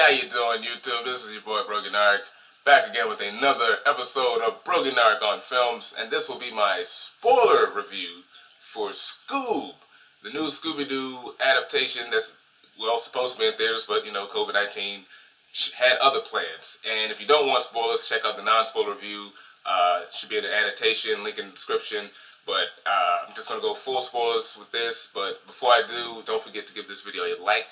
how you doing, YouTube? This is your boy BrogiNaric, back again with another episode of BrogiNaric on Films, and this will be my spoiler review for Scoob, the new Scooby-Doo adaptation that's, well, supposed to be in theaters, but, you know, COVID-19 had other plans. And if you don't want spoilers, check out the non-spoiler review. Should be in the annotation, link in the description. But I'm just going to go full spoilers with this. But before I do, don't forget to give this video a like.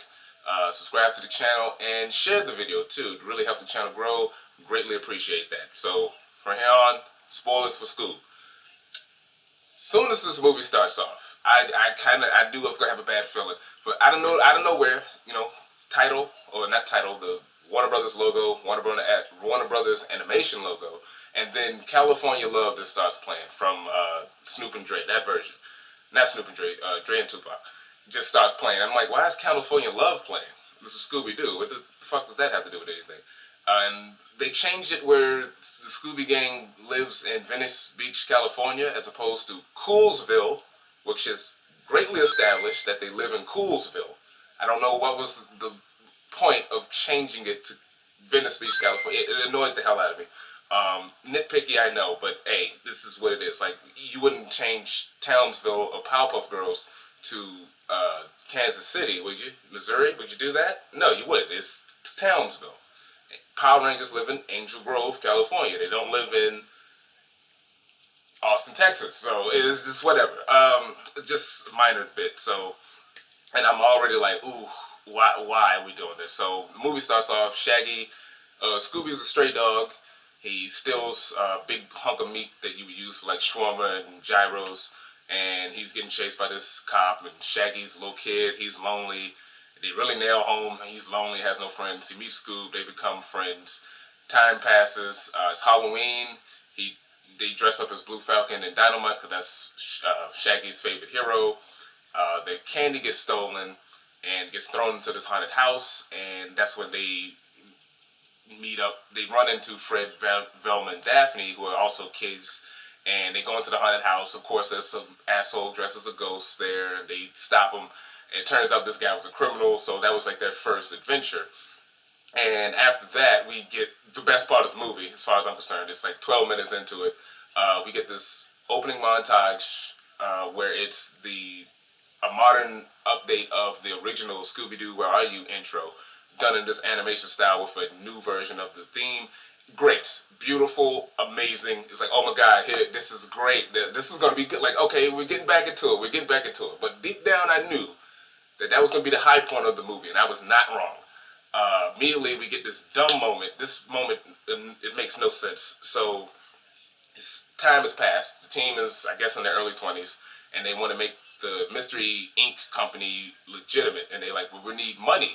Subscribe to the channel and share the video too to really help the channel grow. Greatly appreciate that. So from here on, spoilers for Scoob. Soon as this movie starts off, I knew I was gonna have a bad feeling. But out of nowhere, you know, the Warner Brothers logo, Warner Brothers animation logo, and then California Love that starts playing from Snoop and Dre, that version. Not Snoop and Dre, Dre and Tupac. Just starts playing. I'm like, why is California Love playing? This is Scooby-Doo. What the fuck does that have to do with anything? And they changed it where the Scooby Gang lives in Venice Beach, California, as opposed to Coolsville, which is greatly established that they live in Coolsville. I don't know what was the point of changing it to Venice Beach, California. It annoyed the hell out of me. Nitpicky, I know, but hey, this is what it is. Like, you wouldn't change Townsville or Powerpuff Girls to Kansas City, would you? Missouri, would you do that? No, you wouldn't. It's Townsville. Power Rangers live in Angel Grove, California. They don't live in Austin, Texas. So it's just whatever. Just a minor bit. So, and I'm already like, ooh, why are we doing this? So the movie starts off. Shaggy, Scooby's a stray dog. He steals a big hunk of meat that you would use for like shawarma and gyros. And he's getting chased by this cop, and Shaggy's a little kid, he's lonely. They really nail home, he's lonely, has no friends. He meets Scoob, they become friends. Time passes, it's Halloween. They dress up as Blue Falcon and Dynamite, because that's Shaggy's favorite hero. The candy gets stolen and gets thrown into this haunted house, and that's when they meet up. They run into Fred, Velma, and Daphne, who are also kids. And they go into the haunted house. Of course, there's some asshole dressed as a ghost there, and they stop him. And it turns out this guy was a criminal, so that was like their first adventure. And after that, we get the best part of the movie, as far as I'm concerned. It's like 12 minutes into it. We get this opening montage where it's a modern update of the original Scooby-Doo Where Are You intro, done in this animation style with a new version of the theme. Great, beautiful, amazing. It's like, oh my god, here, this is great. This is gonna be good. Like, okay, we're getting back into it. But deep down, I knew that was gonna be the high point of the movie, and I was not wrong. Immediately, we get this dumb moment. This moment, it makes no sense. So, time has passed. The team is, I guess, in their early 20s, and they want to make the Mystery Inc. company legitimate. And they're like, well, we need money,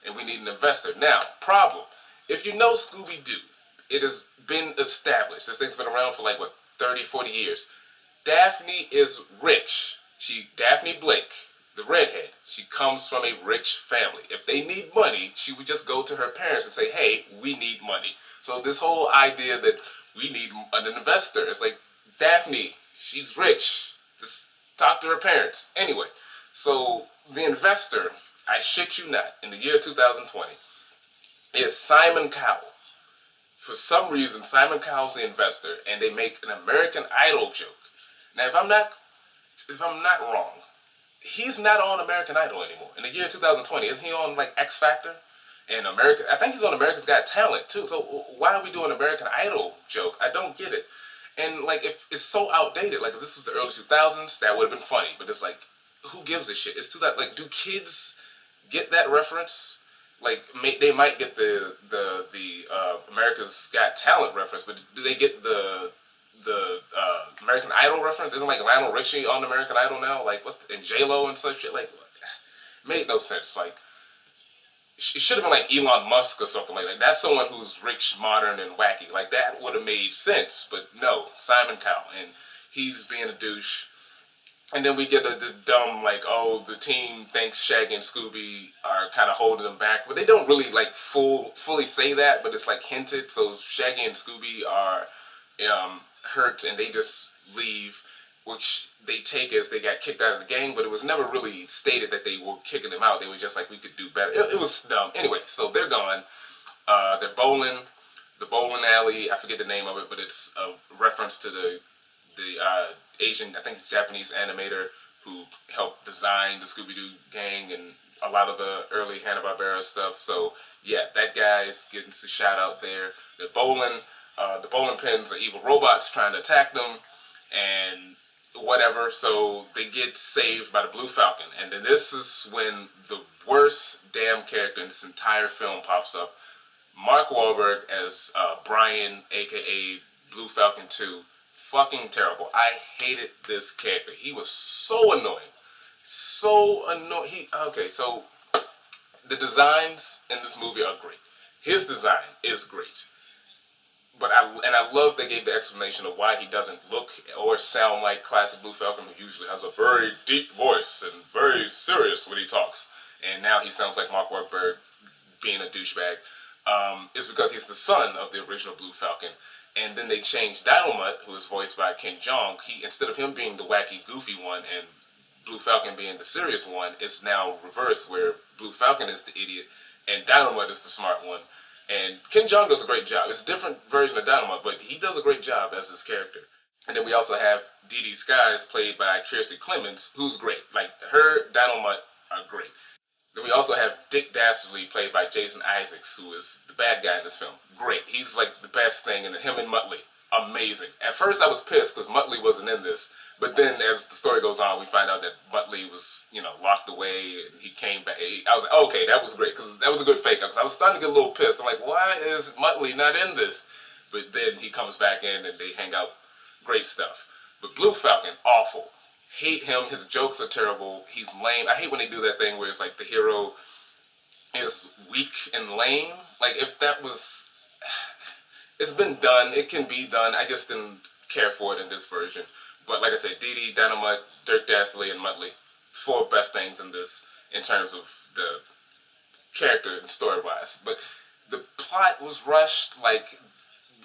and we need an investor. Now, problem: if you know Scooby-Doo, it has been established. This thing's been around for like, what, 30, 40 years. Daphne is rich. Daphne Blake, the redhead, she comes from a rich family. If they need money, she would just go to her parents and say, hey, we need money. So this whole idea that we need an investor, it's like, Daphne, she's rich. Just talk to her parents. Anyway, so the investor, I shit you not, in the year 2020, is Simon Cowell. For some reason, Simon Cowell's the investor, and they make an American Idol joke. Now, if I'm not wrong, he's not on American Idol anymore. In the year 2020, isn't he on like X Factor? And I think he's on America's Got Talent too. So why are we doing an American Idol joke? I don't get it. And like, if it's so outdated, like if this was the early 2000s, that would have been funny. But it's like, who gives a shit? It's too that. Like, do kids get that reference? Like, they might get the America's Got Talent reference, but do they get the American Idol reference? Isn't like Lionel Richie on American Idol now? Like, what? And J-Lo and such shit? Like, made no sense. Like, it should have been like Elon Musk or something like that. That's someone who's rich, modern, and wacky. Like, that would have made sense. But no, Simon Cowell, and he's being a douche. And then we get the dumb, like, oh, the team thinks Shaggy and Scooby are kind of holding them back. But they don't really, like, fully say that, but it's, like, hinted. So Shaggy and Scooby are hurt, and they just leave, which they take as they got kicked out of the gang. But it was never really stated that they were kicking them out. They were just like, we could do better. It was dumb. Anyway, so they're gone. They're bowling. The bowling alley. I forget the name of it, but it's a reference to the Asian, I think it's Japanese animator who helped design the Scooby-Doo gang and a lot of the early Hanna-Barbera stuff. So yeah, that guy's getting a shout out there. They're bowling. The bowling pins are evil robots trying to attack them, and whatever. So they get saved by the Blue Falcon, and then this is when the worst damn character in this entire film pops up. Mark Wahlberg as Brian, aka Blue Falcon 2. Fucking terrible. I hated this character. He was so annoying. So annoying. Okay, so the designs in this movie are great. His design is great. But I love they gave the explanation of why he doesn't look or sound like classic Blue Falcon, who usually has a very deep voice and very serious when he talks. And now he sounds like Mark Wahlberg being a douchebag. Is because he's the son of the original Blue Falcon. And then they changed Dynamite, who is voiced by Ken Jeong. Instead of him being the wacky, goofy one and Blue Falcon being the serious one, it's now reversed, where Blue Falcon is the idiot and Dynamite is the smart one. And Ken Jeong does a great job. It's a different version of Dynamite, but he does a great job as his character. And then we also have Dee Dee Skies, played by Kiersey Clemons, who's great. Like, her Dynamite are great. Then we also have Dick Dastardly, played by Jason Isaacs, who is the bad guy in this film. Great. He's like the best thing, and him and Muttley, amazing. At first I was pissed because Muttley wasn't in this, but then as the story goes on, we find out that Muttley was, locked away, and he came back. I was like, okay, that was great, because that was a good fake-out, because I was starting to get a little pissed. I'm like, why is Muttley not in this? But then he comes back in, and they hang out. Great stuff. But Blue Falcon, awful. Hate him. His jokes are terrible. He's lame. I hate when they do that thing where it's like the hero is weak and lame. Like, if that was... It's been done. It can be done. I just didn't care for it in this version. But like I said, Dee Dee, Dynamite, Dirk Dastardly, and Muttley, 4 best things in this in terms of the character and story-wise. But the plot was rushed. Like,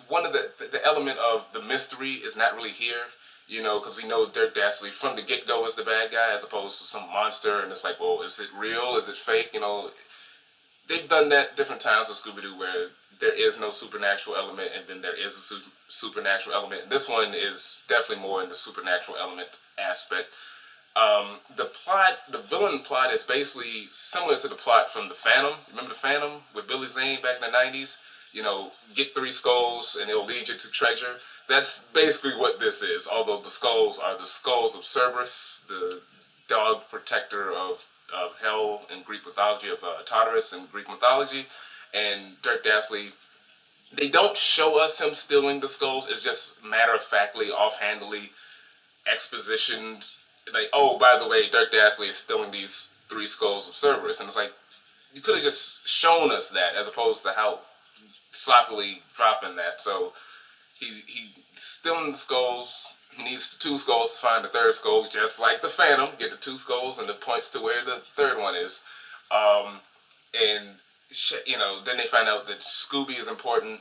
one of the element of the mystery is not really here. Because we know Dirk Dastardly from the get-go is the bad guy as opposed to some monster, and it's like, well, is it real? Is it fake? They've done that different times with Scooby-Doo where there is no supernatural element and then there is a supernatural element. And this one is definitely more in the supernatural element aspect. The villain plot is basically similar to the plot from The Phantom. Remember The Phantom with Billy Zane back in the 90s? Get 3 skulls and it'll lead you to treasure. That's basically what this is, although the skulls are the skulls of Cerberus, the dog protector of hell in Greek mythology, of Tartarus in Greek mythology, and Dirk Dastardly. They don't show us him stealing the skulls, it's just matter-of-factly, offhandedly expositioned, like, oh, by the way, Dirk Dastardly is stealing these 3 skulls of Cerberus, and it's like, you could have just shown us that, as opposed to how sloppily dropping that. So he's stealing the skulls. He needs 2 skulls to find the 3rd skull, just like the Phantom. Get the 2 skulls and it points to where the 3rd one is. Then they find out that Scooby is important.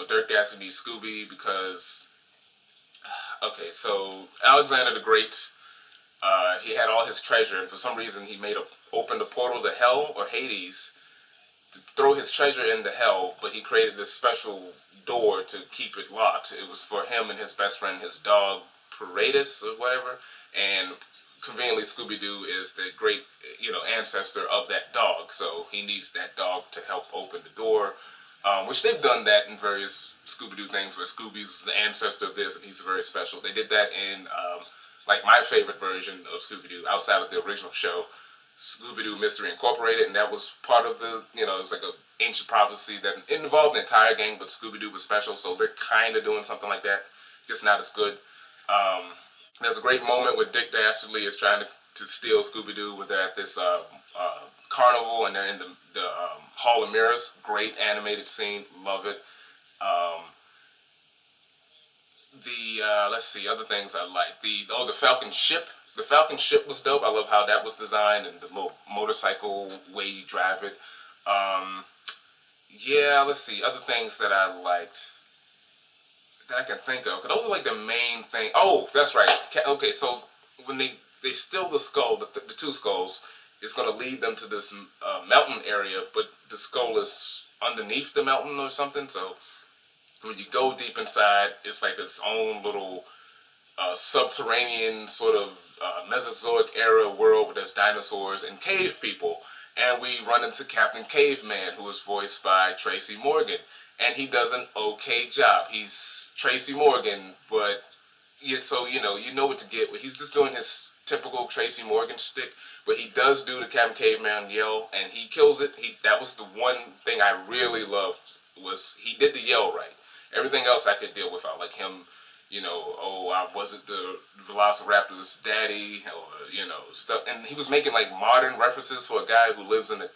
Dirk Dastardly needs Scooby because... Okay, so Alexander the Great, he had all his treasure, and for some reason he opened a portal to Hell or Hades to throw his treasure into Hell, but he created this special door to keep it locked. It was for him and his best friend, his dog Paradis or whatever, and conveniently Scooby-Doo is the great ancestor of that dog, so he needs that dog to help open the door, which they've done that in various Scooby-Doo things where Scooby's the ancestor of this and he's very special. They did that in my favorite version of Scooby-Doo outside of the original show, Scooby-Doo Mystery Incorporated, and that was part of the, it was like a ancient prophecy that it involved the entire gang, but Scooby-Doo was special, so they're kind of doing something like that, just not as good. There's a great moment where Dick Dastardly is trying to steal Scooby-Doo, where they're at this carnival and they're in the Hall of Mirrors. Great animated scene, love it. Let's see, other things I like. The Falcon ship. The Falcon ship was dope. I love how that was designed and the little motorcycle way you drive it. Yeah, let's see, other things that I liked that I can think of. Because those are like the main thing. Oh, that's right. Okay, so when they steal the skull, the 2 skulls, it's going to lead them to this mountain area, but the skull is underneath the mountain or something. So when you go deep inside, it's like its own little subterranean sort of Mesozoic era world where there's dinosaurs and cave people. And we run into Captain Caveman, who is voiced by Tracy Morgan. And he does an okay job. He's Tracy Morgan, but so you know what to get. He's just doing his typical Tracy Morgan shtick, but he does do the Captain Caveman yell, and he kills it. That was the one thing I really loved, was he did the yell right. Everything else I could deal with, like him, oh, I wasn't the Velociraptor's daddy, or stuff. And he was making like modern references for a guy who lives in the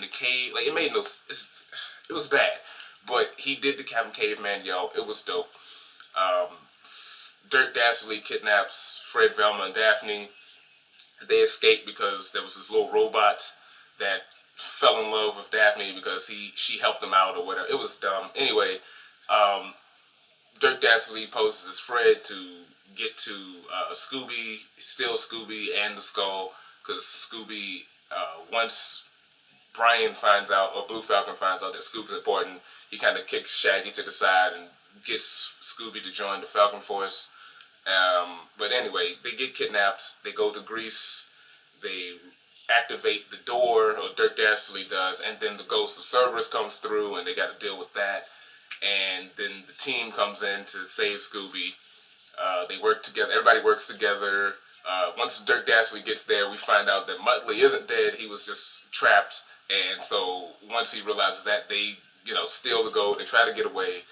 cave. Like, it made no. It was bad, but he did the Captain Caveman yell. It was dope. Dirk Dastardly kidnaps Fred, Velma, and Daphne. They escape because there was this little robot that fell in love with Daphne because she helped him out or whatever. It was dumb. Anyway, Dirk Dastardly poses as Fred to get to Scooby, steal Scooby and the skull, because Scooby, once Brian finds out, or Blue Falcon finds out that Scoob's important, he kind of kicks Shaggy to the side and gets Scooby to join the Falcon Force. But anyway, they get kidnapped. They go to Greece. They activate the door, or Dirk Dastardly does, and then the ghost of Cerberus comes through, and they got to deal with that. And then the team comes in to save Scooby. They work together. Everybody works together. Once Dirk Dastardly gets there, we find out that Muttley isn't dead. He was just trapped. And so once he realizes that, they steal the gold. They try to get away.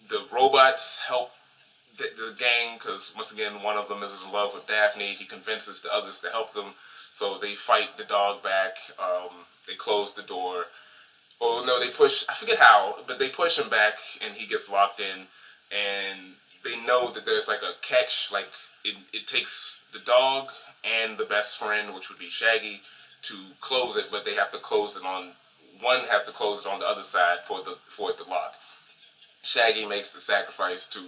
The robots help the gang, because once again one of them is in love with Daphne. He convinces the others to help them, so they fight the dog back. They close the door. Oh no, they push, I forget how, but they push him back and he gets locked in. And they know that there's like a catch, like it takes the dog and the best friend, which would be Shaggy, to close it, but they have to close it on, one has to close it on the other side for it to lock. Shaggy makes the sacrifice to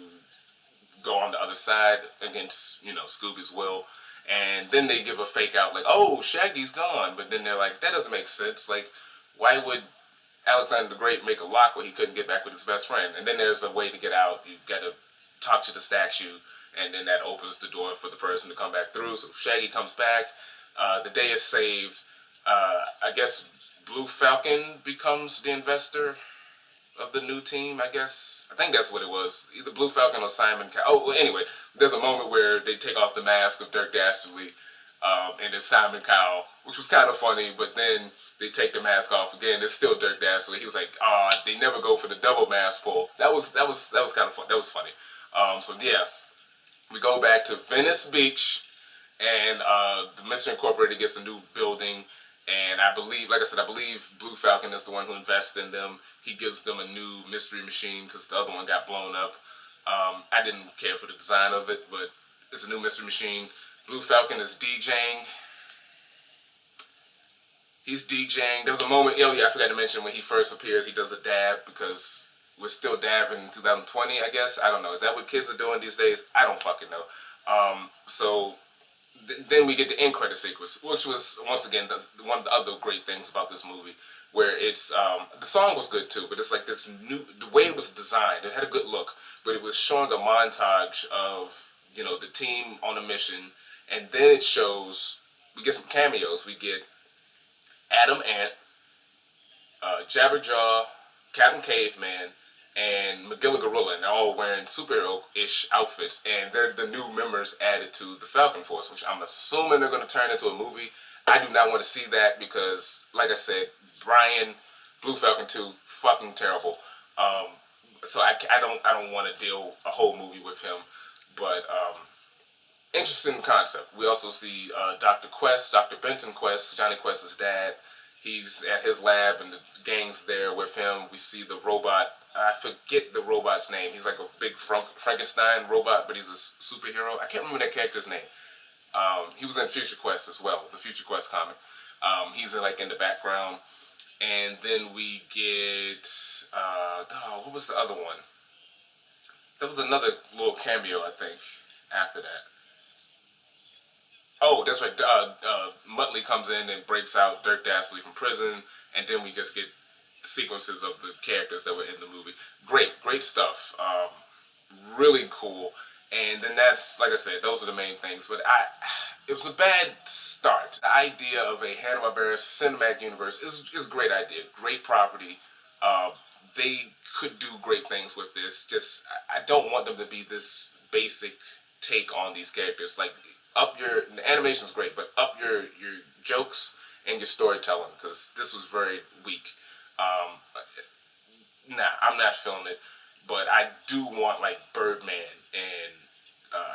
go on the other side against, Scooby's will. And then they give a fake out, like, oh, Shaggy's gone. But then they're like, that doesn't make sense. Like, why would Alexander the Great make a lock where he couldn't get back with his best friend? And then there's a way to get out. You've got to talk to the statue, and then that opens the door for the person to come back through. So Shaggy comes back. The day is saved. I guess Blue Falcon becomes the investor of the new team, I guess. I think that's what it was. Either Blue Falcon or Simon Cowell. Oh, well, anyway, there's a moment where they take off the mask of Dirk Dastardly, and it's Simon Cowell, which was kind of funny, but then they take the mask off again. It's still Dirk Dastardly. He was like, they never go for the double mask pull. That was kind of fun. That was funny. So yeah, we go back to Venice Beach, and the Mystery Incorporated gets a new building. And I believe, like I said, I believe Blue Falcon is the one who invests in them. He gives them a new mystery machine because the other one got blown up. I didn't care for the design of it, but it's a new mystery machine. Blue Falcon is DJing. He's DJing. There was a moment, I forgot to mention, when he first appears, he does a dab, because we're still dabbing in 2020, I guess. I don't know. Is that what kids are doing these days? I don't fucking know. Then we get the end credit sequence, which was, once again, one of the other great things about this movie, where it's, the song was good too, but it's like this new, the way it was designed, it had a good look, but it was showing a montage of, the team on a mission, and then it shows, we get some cameos. We get Adam Ant, Jabberjaw, Captain Caveman, and Magilla Gorilla, and they're all wearing superhero-ish outfits, and they're the new members added to the Falcon Force, which I'm assuming they're going to turn into a movie. I do not want to see that because, like I said, Brian, Blue Falcon 2, fucking terrible. So I don't want to deal a whole movie with him, but interesting concept. We also see Dr. Quest, Dr. Benton Quest, Johnny Quest's dad. He's at his lab, and the gang's there with him. We see the robot. I forget the robot's name. He's like a big Frankenstein robot, but he's a superhero. I can't remember that character's name. He was in Future Quest as well, the Future Quest comic. He's in the background. And then we get, what was the other one? There was another little cameo, I think, after that. Oh, that's right. Muttley comes in and breaks out Dirk Dastardly from prison, and then we just get sequences of the characters that were in the movie. Great stuff. Really cool. And then that's, like I said, those are the main things. But it was a bad start. The idea of a Hanna-Barbera cinematic universe is a great idea, great property. They could do great things with this. Just, I don't want them to be this basic take on these characters. Like, the animation's great, but up your jokes and your storytelling, because this was very weak. I'm not feeling it. But I do want, like, Birdman and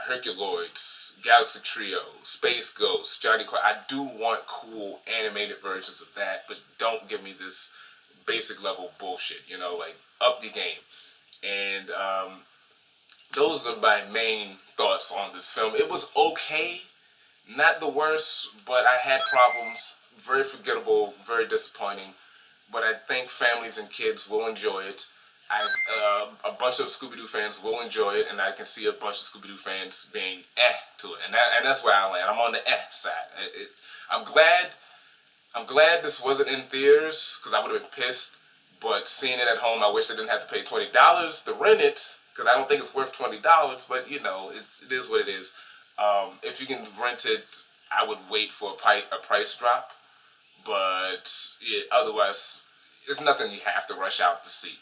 Herculoids, Galaxy Trio, Space Ghost, Johnny Quest. I do want cool animated versions of that, but don't give me this basic level bullshit, you know, like, up your game. And those are my main thoughts on this film. It was okay, not the worst, but I had problems. Very forgettable, very disappointing. But I think families and kids will enjoy it. A bunch of Scooby-Doo fans will enjoy it, and I can see a bunch of Scooby-Doo fans being to it, and that's where I land. I'm on the side. I'm glad this wasn't in theaters, because I would have been pissed. But seeing it at home, I wish I didn't have to pay $20 to rent it, because I don't think it's worth $20. But you know, it is what it is. If you can rent it, I would wait for a price drop. But yeah, otherwise, it's nothing you have to rush out to see.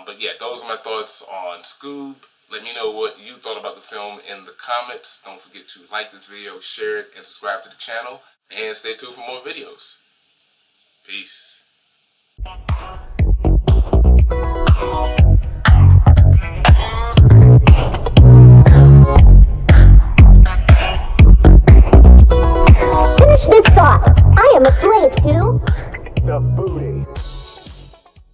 But yeah, those are my thoughts on Scoob. Let me know what you thought about the film in the comments. Don't forget to like this video, share it, and subscribe to the channel. And stay tuned for more videos. Peace. Finish this thought. I am a slave to the booty.